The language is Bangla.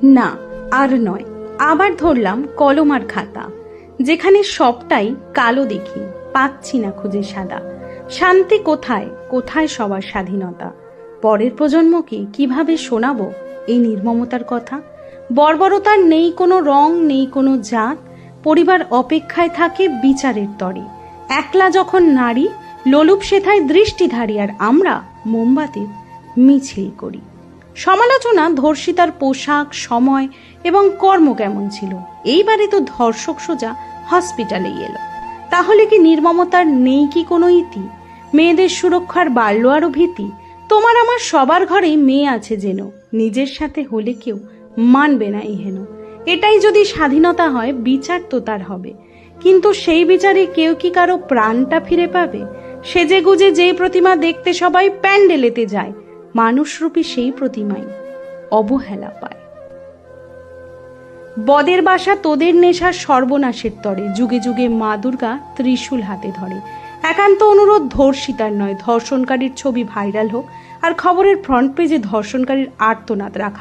না, আর নয়। আবার ধরলাম কলম আর খাতা, যেখানে সবটাই কালো দেখি, পাচ্ছি না খুঁজে সাদা। শান্তি কোথায়, কোথায় সবার স্বাধীনতা? পরের প্রজন্মকে কিভাবে শোনাবো এই নির্মমতার কথা? বর্বরতার নেই কোনো রং, নেই কোনো জাত। পরিবার অপেক্ষায় থাকে বিচারের তরে। একলা যখন নারী, লোলুপ সেথায় দৃষ্টিধারী, আর আমরা মোমবাতির মিছিল করি। সমালোচনা ধর্ষিতার পোশাক, সময় এবং কর্ম কেমন ছিল। এইবারে তো ধর্ষক সোজা হসপিটালেই এলো। তাহলে কি নির্মমতার নেই কি কোনো ইতি? মেয়েদের সুরক্ষার বাড়ল আরো ভীতি। তোমার আমার সবার ঘরেই মেয়ে আছে যেন, নিজের সাথে হলে কেউ মানবে না ইহেন। এটাই যদি স্বাধীনতা হয়, বিচার তো তার হবে। কিন্তু সেই বিচারে কেউ কি কারো প্রাণটা ফিরে পাবে? সেজে গুজে যেই প্রতিমা দেখতে সবাই প্যান্ডেলেতে যায়, মানুষরূপী সেই প্রতিমাই অবহেলা পায়। বদের বাসা তোদের নেশার সর্বনাশের তরে, যুগে যুগে মা দুর্গা ত্রিশূল হাতে ধরে। একান্ত অনুরোধ ধর্ষিতার নয়, ধর্ষণকারীর ছবি ভাইরাল হোক, আর খবরের ফ্রন্ট পেজে ধর্ষণকারীর আর্তনাদ রাখা।